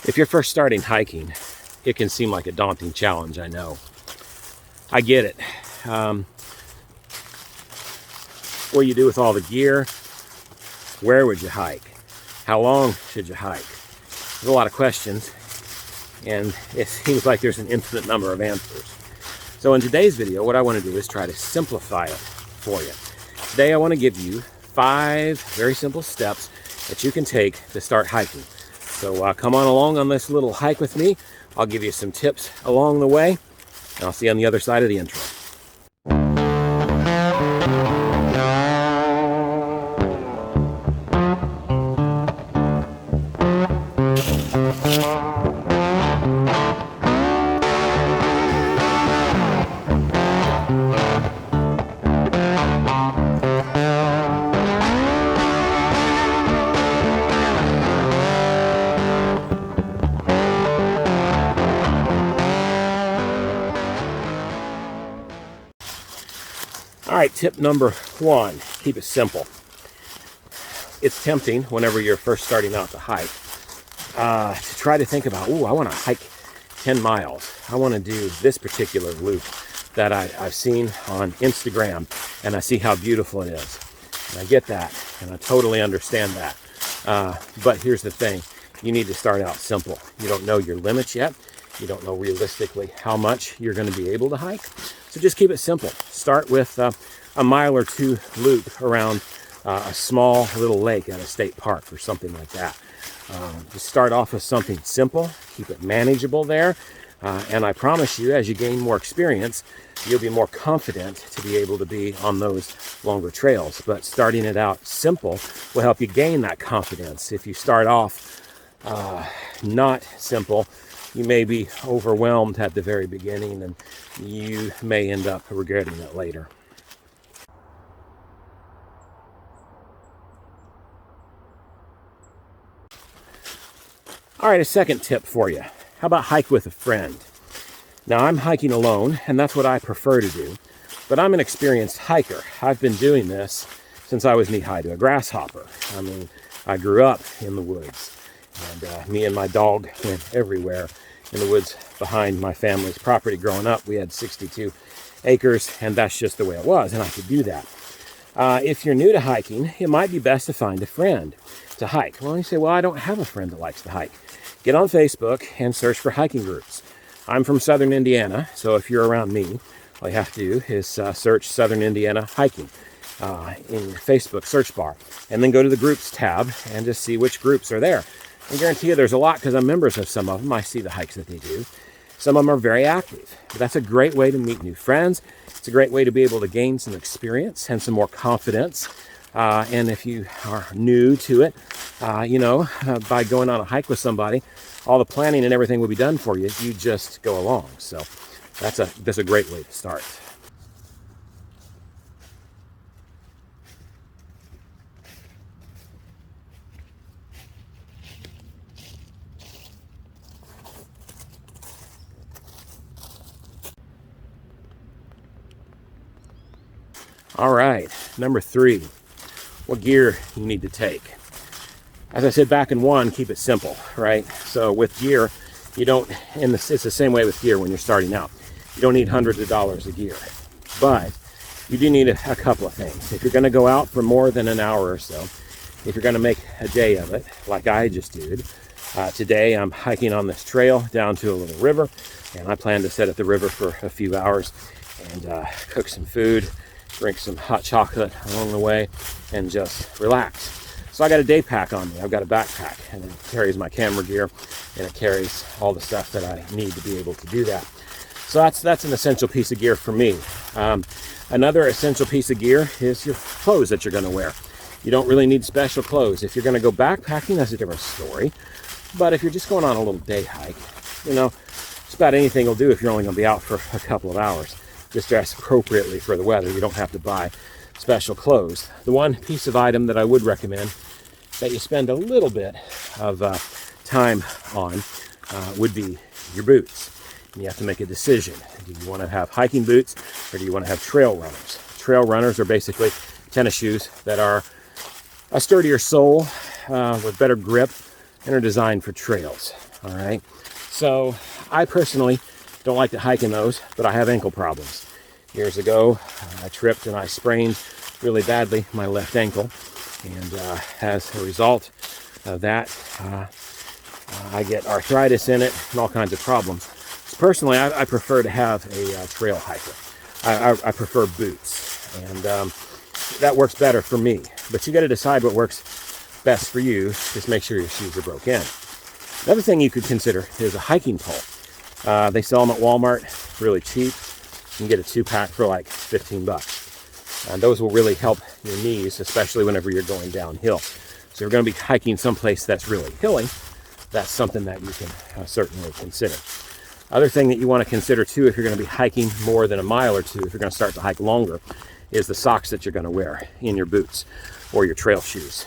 If you're first starting hiking, it can seem like a daunting challenge, I know. I get it. What do you do with all the gear? Where would you hike? How long should you hike? There's a lot of questions, and it seems like there's an infinite number of answers. So in today's video, what I want to do is try to simplify it for you. Today I want to give you 5 very simple steps that you can take to start hiking. So come on along on this little hike with me. I'll give you some tips along the way, and I'll see you on the other side of the intro. All right, tip number 1, keep it simple. It's tempting whenever you're first starting out to hike to try to think about, I want to hike 10 miles. I want to do this particular loop that I've seen on Instagram, and I see how beautiful it is. And I get that, and I totally understand that. But here's the thing. You need to start out simple. You don't know your limits yet. You don't know realistically how much you're going to be able to hike. So just keep it simple. Start with a mile or 2 loop around a small little lake at a state park or something like that. Just start off with something simple. Keep it manageable there. And I promise you, as you gain more experience, you'll be more confident to be able to be on those longer trails. But starting it out simple will help you gain that confidence. If you start off not simple, you may be overwhelmed at the very beginning, and you may end up regretting it later. All right, a second tip for you. How about hike with a friend? Now, I'm hiking alone, and that's what I prefer to do, but I'm an experienced hiker. I've been doing this since I was knee-high to a grasshopper. I mean, I grew up in the woods, and me and my dog went everywhere in the woods behind my family's property. Growing up, we had 62 acres, and that's just the way it was, and I could do that. If you're new to hiking, it might be best to find a friend to hike. Well, you say, I don't have a friend that likes to hike. Get on Facebook and search for hiking groups. I'm from Southern Indiana, so if you're around me, all you have to do is search Southern Indiana hiking in your Facebook search bar, and then go to the groups tab and just see which groups are there. I guarantee you there's a lot, because I'm members of some of them. I see the hikes that they do. Some of them are very active. But that's a great way to meet new friends. It's a great way to be able to gain some experience and some more confidence. And if you are new to it, by going on a hike with somebody, all the planning and everything will be done for you. You just go along. So that's a great way to start. All right, number 3, what gear you need to take. As I said back in 1, keep it simple, right? So with gear, it's the same way with gear when you're starting out. You don't need hundreds of dollars of gear, but you do need a couple of things. If you're gonna go out for more than an hour or so, if you're gonna make a day of it, like I just did, today I'm hiking on this trail down to a little river, and I plan to sit at the river for a few hours and cook some food, drink some hot chocolate along the way, and just relax. So I got a day pack on me. I've got a backpack, and it carries my camera gear, and it carries all the stuff that I need to be able to do that. So that's an essential piece of gear for me. Another essential piece of gear is your clothes that you're going to wear. You don't really need special clothes. If you're going to go backpacking, that's a different story. But if you're just going on a little day hike, just about anything will do if you're only going to be out for a couple of hours. Just dress appropriately for the weather. You don't have to buy special clothes. The one piece of item that I would recommend that you spend a little bit of time on would be your boots. And you have to make a decision. Do you want to have hiking boots, or do you want to have trail runners? Trail runners are basically tennis shoes that are a sturdier sole with better grip and are designed for trails. All right. So I personally don't like to hike in those, but I have ankle problems. Years ago, I tripped and I sprained really badly my left ankle. And as a result of that, I get arthritis in it and all kinds of problems. So personally, I prefer to have a trail hiker. I prefer boots, and that works better for me. But you got to decide what works best for you. Just make sure your shoes are broke in. Another thing you could consider is a hiking pole. They sell them at Walmart, really cheap. You can get a 2-pack for like 15 bucks. And those will really help your knees, especially whenever you're going downhill. So if you're going to be hiking someplace that's really hilly, that's something that you can certainly consider. Other thing that you want to consider too, if you're going to be hiking more than a mile or two, if you're going to start to hike longer, is the socks that you're going to wear in your boots or your trail shoes.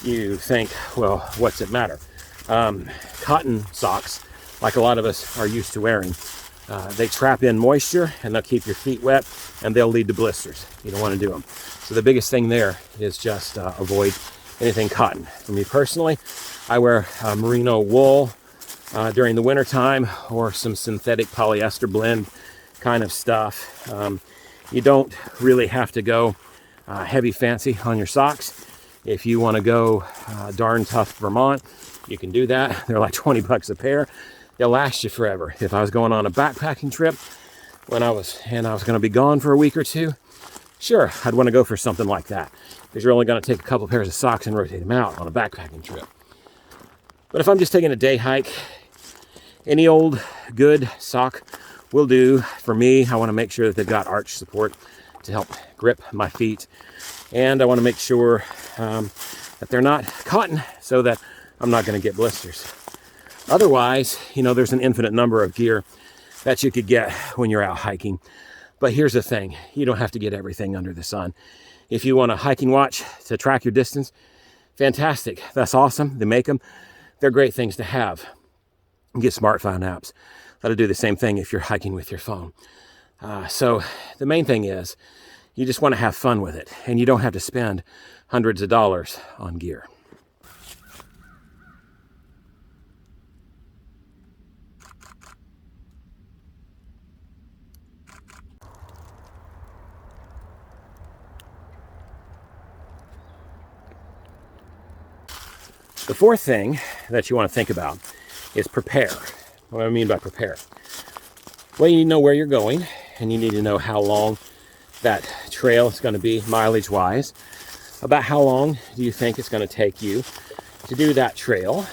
You think, well, what's it matter? Cotton socks, like a lot of us are used to wearing, they trap in moisture and they'll keep your feet wet and they'll lead to blisters. You don't want to do them. So the biggest thing there is just avoid anything cotton. For me personally, I wear merino wool during the winter time, or some synthetic polyester blend kind of stuff. You don't really have to go heavy fancy on your socks. If you want to go darn tough Vermont, you can do that. They're like 20 bucks a pair. They'll last you forever. If I was going on a backpacking trip when I was going to be gone for a week or two, sure, I'd want to go for something like that, because you're only going to take a couple pairs of socks and rotate them out on a backpacking trip. But if I'm just taking a day hike, any old good sock will do. For me, I want to make sure that they've got arch support to help grip my feet. And I want to make sure that they're not cotton, so that I'm not going to get blisters. Otherwise, there's an infinite number of gear that you could get when you're out hiking. But here's the thing, you don't have to get everything under the sun. If you want a hiking watch to track your distance, fantastic. That's awesome. They make them. They're great things to have. You get smartphone apps that'll do the same thing if you're hiking with your phone. So the main thing is, you just want to have fun with it, and you don't have to spend hundreds of dollars on gear. The fourth thing that you want to think about is prepare. What do I mean by prepare? Well, you need to know where you're going, and you need to know how long that trail is going to be mileage-wise. About how long do you think it's going to take you to do that trail?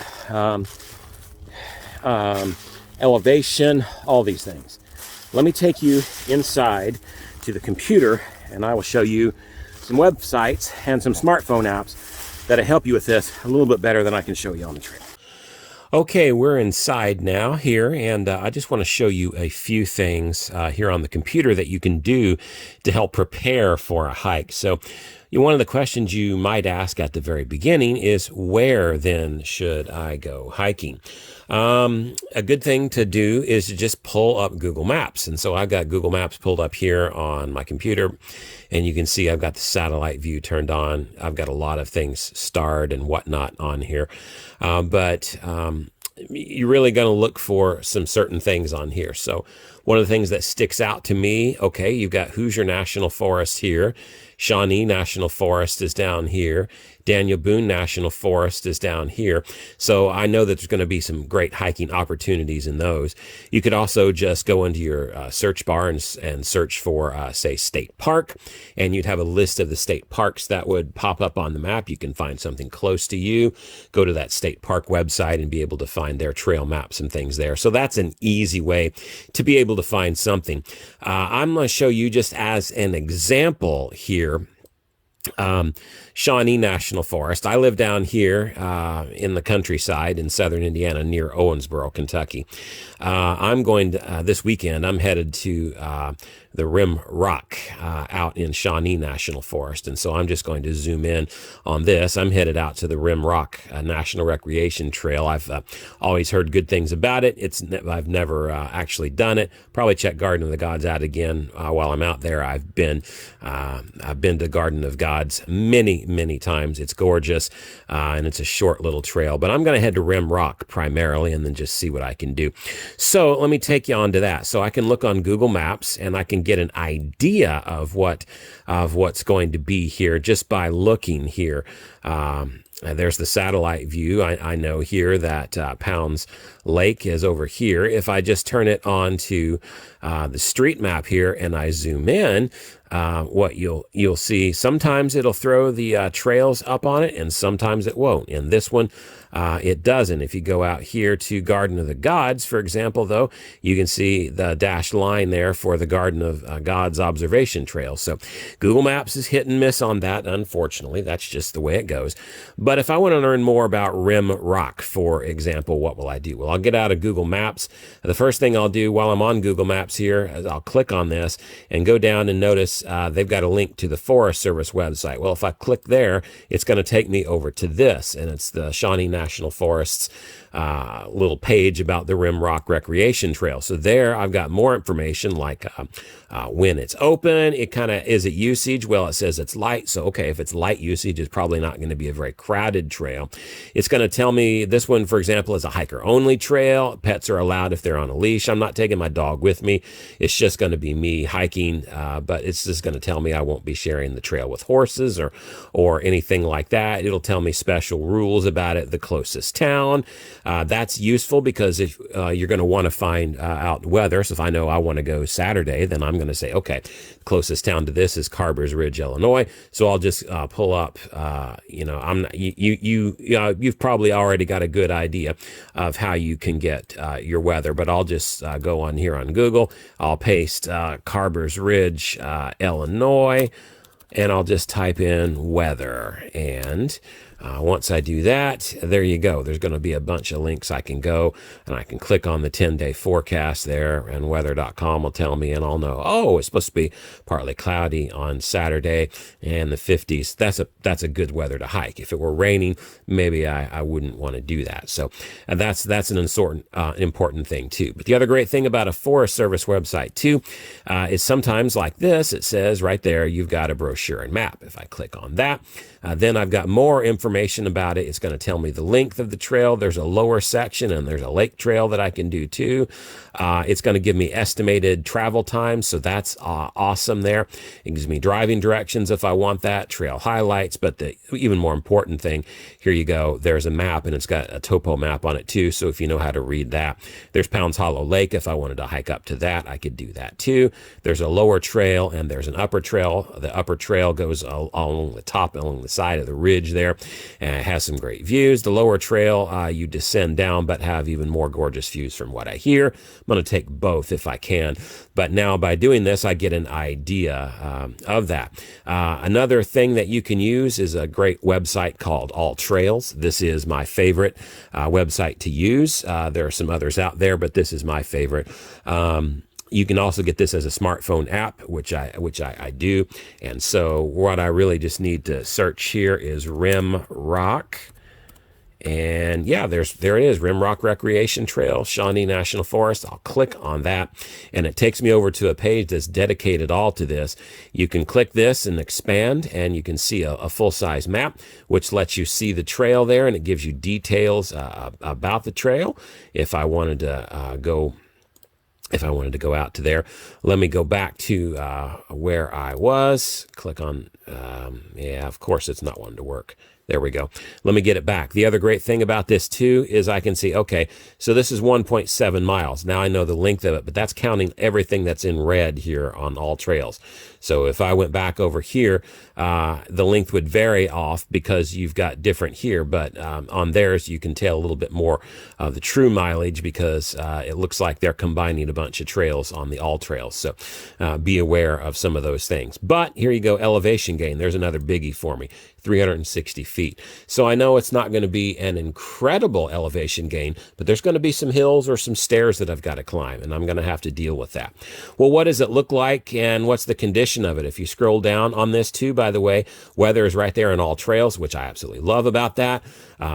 Elevation, all these things. Let me take you inside to the computer, and I will show you some websites and some smartphone apps that'll help you with this a little bit better than I can show you on the trail. Okay, we're inside now here, and I just want to show you a few things here on the computer that you can do to help prepare for a hike. So one of the questions you might ask at the very beginning is, where then should I go hiking? A good thing to do is to just pull up Google Maps. And so I've got Google Maps pulled up here on my computer, and you can see I've got the satellite view turned on. I've got a lot of things starred and whatnot on here. But you're really going to look for some certain things on here. So one of the things that sticks out to me, okay, you've got Hoosier National Forest here. Shawnee National Forest is down here. Daniel Boone National Forest is down here. So I know that there's going to be some great hiking opportunities in those. You could also just go into your search bar and search for, say, state park, and you'd have a list of the state parks that would pop up on the map. You can find something close to you, go to that state park website and be able to find their trail maps and things there. So that's an easy way to be able to find something. I'm going to show you just as an example here, Shawnee National Forest. I live down here in the countryside in southern Indiana near Owensboro, Kentucky. I'm going to, this weekend, I'm headed to Rim Rock out in Shawnee National Forest. And so I'm just going to zoom in on this. I'm headed out to the Rim Rock National Recreation Trail. I've always heard good things about it. I've never actually done it. Probably check Garden of the Gods out again while I'm out there. I've been to Garden of Gods many times. It's gorgeous, and it's a short little trail. But I'm going to head to Rim Rock primarily, and then just see what I can do. So let me take you on to that. So I can look on Google Maps, and I can get an idea of what's going to be here just by looking here. There's the satellite view. I know here that Pounds Lake is over here. If I just turn it on to the street map here and I zoom in, what you'll see, sometimes it'll throw the trails up on it, and sometimes it won't. In this one, it doesn't. If you go out here to Garden of the Gods, for example, though, you can see the dashed line there for the Garden of Gods observation trail. So Google Maps is hit and miss on that, unfortunately. That's just the way it goes. But if I want to learn more about Rim Rock, for example, what will I do? Well, I'll get out of Google Maps. The first thing I'll do while I'm on Google Maps here is I'll click on this and go down and notice they've got a link to the Forest Service website. Well, if I click there, it's going to take me over to this, and it's the Shawnee National Forest's little page about the Rim Rock Recreation Trail. So there I've got more information, like when it's open. It kind of is it usage. Well, it says it's light. So, okay, if it's light usage, it's probably not going to be a very crowded trail. It's going to tell me this one, for example, is a hiker only trail. Pets are allowed if they're on a leash. I'm not taking my dog with me. It's just going to be me hiking, but it's just going to tell me I won't be sharing the trail with horses or anything like that. It'll tell me special rules about it, the closest town. That's useful because if you're going to want to find out weather. So if I know I want to go Saturday, then I'm going to say, okay, closest town to this is Carver's Ridge, Illinois. So I'll just pull up. You've probably already got a good idea of how you can get your weather, but I'll just go on here on Google. I'll paste Carver's Ridge, Illinois, and I'll just type in weather. And once I do that, there you go. There's going to be a bunch of links I can go, and I can click on the 10-day forecast there, and weather.com will tell me, and I'll know, oh, it's supposed to be partly cloudy on Saturday and the 50s. That's a good weather to hike. If it were raining, maybe I wouldn't want to do that. So that's an important thing too. But the other great thing about a Forest Service website too is sometimes like this, it says right there, you've got a brochure and map. If I click on that, then I've got more information about it. It's going to tell me the length of the trail. There's a lower section, and there's a lake trail that I can do too. It's going to give me estimated travel time, so that's awesome there. It gives me driving directions if I want that, trail highlights, but the even more important thing, here you go, there's a map, and it's got a topo map on it too, so if you know how to read that. There's Pounds Hollow Lake. If I wanted to hike up to that, I could do that too. There's a lower trail, and there's an upper trail. The upper trail goes along the top, along the side of the ridge there, and it has some great views. The lower trail, you descend down, but have even more gorgeous views from what I hear. I'm going to take both if I can. But now by doing this, I get an idea of that. Another thing that you can use is a great website called All Trails. This is my favorite website to use. There are some others out there, but this is my favorite. You can also get this as a smartphone app, which I do. And so what I really just need to search here is Rim Rock. And yeah, there it is, Rim Rock Recreation Trail, Shawnee National Forest. I'll click on that, and it takes me over to a page that's dedicated all to this. You can click this and expand, and you can see a full-size map, which lets you see the trail there, and it gives you details about the trail. If I wanted to go out to there, let me go back to where I was. Click on, yeah, of course it's not wanting to work. There we go. Let me get it back. The other great thing about this too is I can see, okay, so this is 1.7 miles. Now I know the length of it, but that's counting everything that's in red here on All Trails. So if I went back over here, the length would vary off because you've got different here, but on theirs you can tell a little bit more of the true mileage because it looks like they're combining a bunch of trails on the All Trails. So be aware of some of those things. But here you go, elevation gain. There's another biggie for me. 360 feet. So I know it's not going to be an incredible elevation gain, but there's going to be some hills or some stairs that I've got to climb, and I'm going to have to deal with that. Well, what does it look like, and what's the condition of it? If you scroll down on this too, by the way, weather is right there in AllTrails, which I absolutely love about that.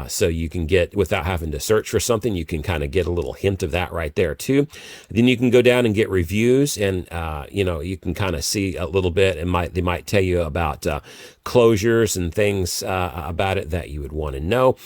So you can get, without having to search for something, you can kind of get a little hint of that right there too. Then you can go down and get reviews, and you can kind of see a little bit, and they might tell you about closures and things about it that you would want to know.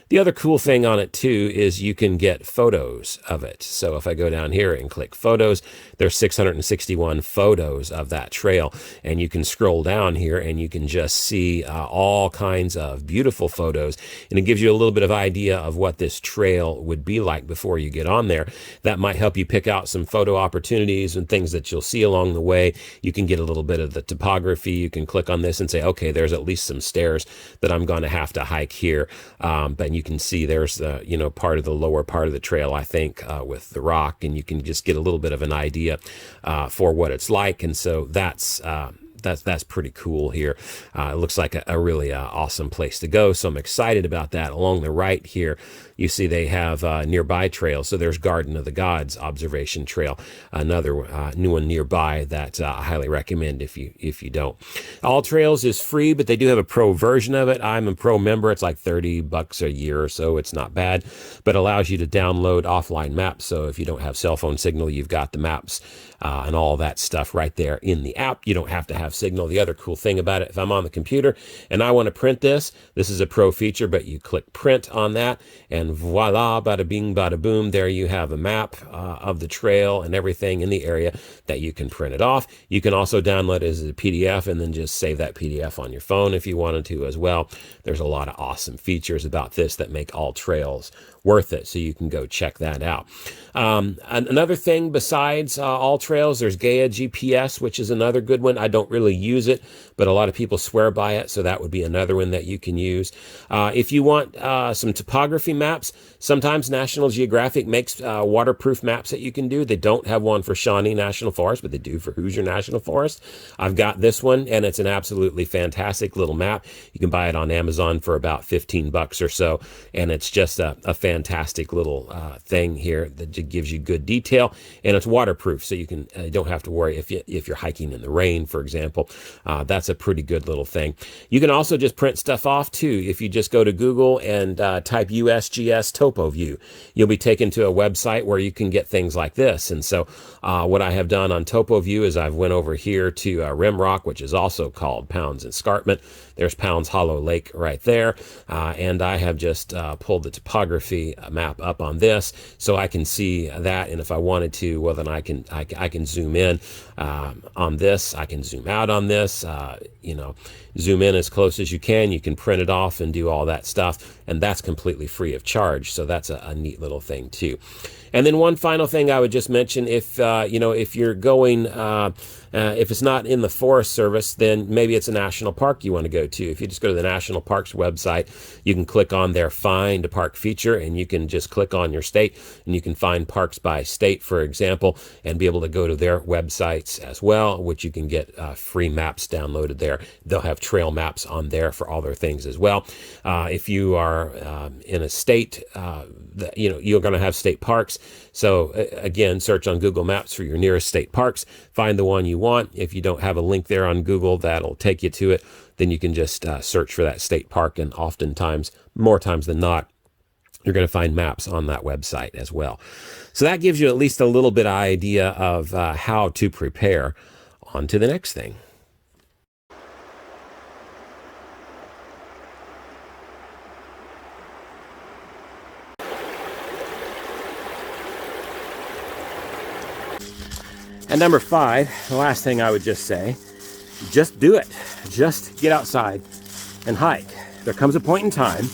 The other cool thing on it too is you can get photos of it. So if I go down here and click photos, there's 661 photos of that trail, and you can scroll down here and you can just see all kinds of beautiful photos, and it gives you a little bit of idea of what this trail would be like before you get on there. That might help you pick out some photo opportunities and things that you'll see along the way. You can get a little bit of the topography. You can click on this and say, okay, there's at least some stairs that I'm going to have to hike here. But you can see there's part of the lower part of the trail, I think, with the rock, and you can just get a little bit of an idea for what it's like. And so that's pretty cool here. It looks like a really awesome place to go. So I'm excited about that. Along the right here, you see they have nearby trails. So there's Garden of the Gods Observation Trail, another new one nearby that I highly recommend if you don't. AllTrails is free, but they do have a pro version of it. I'm a pro member. It's like $30 a year or so. It's not bad, but allows you to download offline maps. So if you don't have cell phone signal, you've got the maps and all that stuff right there in the app. You don't have to have signal. The other cool thing about it, if I'm on the computer and I want to print this is a pro feature, but you click print on that, and voila, bada bing, bada boom, there you have a map of the trail and everything in the area that you can print it off. You can also download it as a PDF and then just save that PDF on your phone if you wanted to as well. There's a lot of awesome features about this that make AllTrails worth it, so you can go check that out. Another thing besides AllTrails, there's Gaia GPS, which is another good one. I don't really use it, but a lot of people swear by it, so that would be another one that you can use. If you want some topography maps, sometimes National Geographic makes waterproof maps that you can do. They don't have one for Shawnee National Forest, but they do for Hoosier National Forest. I've got this one, and it's an absolutely fantastic little map. You can buy it on Amazon for about $15 or so, and it's just a fantastic little thing here that gives you good detail, and it's waterproof, so you can don't have to worry if you're hiking in the rain, for example. That's a pretty good little thing. You can also just print stuff off too. If you just go to Google and type USGS Topo View, you'll be taken to a website where you can get things like this. And so what I have done on Topo View is I've went over here to Rimrock, which is also called Pounds Escarpment. There's Pounds Hollow Lake right there, and I have just pulled the topography map up on this, so I can see that. And if I wanted to, well, then I can zoom in on this. I can zoom out on this. Zoom in as close as you can. You can print it off and do all that stuff, and that's completely free of charge. So that's a neat little thing too. And then one final thing I would just mention, if you're going, if it's not in the Forest Service, then maybe it's a national park you want to go to. If you just go to the National Parks website, you can click on their Find a Park feature, and you can just click on your state, and you can find parks by state, for example, and be able to go to their websites as well, which you can get free maps downloaded there. They'll have trail maps on there for all their things as well. If you are in a state, you're going to have state parks. So again, search on Google Maps for your nearest state parks. Find the one you want. If you don't have a link there on Google that'll take you to it, then you can just search for that state park. And oftentimes, more times than not, you're going to find maps on that website as well. So that gives you at least a little bit of idea of how to prepare. On to the next thing. And number 5, the last thing I would just say, just do it. Just get outside and hike. There comes a point in time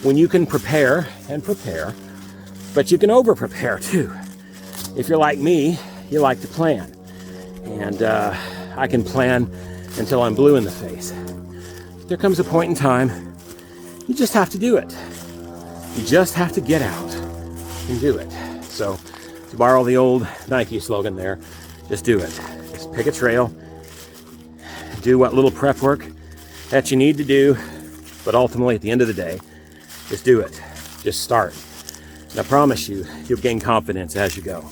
when you can prepare, but you can over-prepare too. If you're like me, you like to plan. And I can plan until I'm blue in the face. There comes a point in time, you just have to do it. You just have to get out and do it. So, to borrow the old Nike slogan there, just do it. Just pick a trail, do what little prep work that you need to do, But ultimately, at the end of the day, just do it. Just start. And I promise you, you'll gain confidence as you go.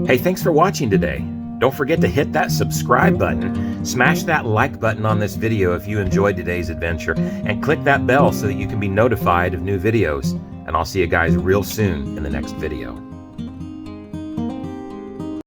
Hey, thanks for watching today. Don't forget to hit that subscribe button, smash that like button on this video if you enjoyed today's adventure, and click that bell so that you can be notified of new videos. And I'll see you guys real soon in the next video.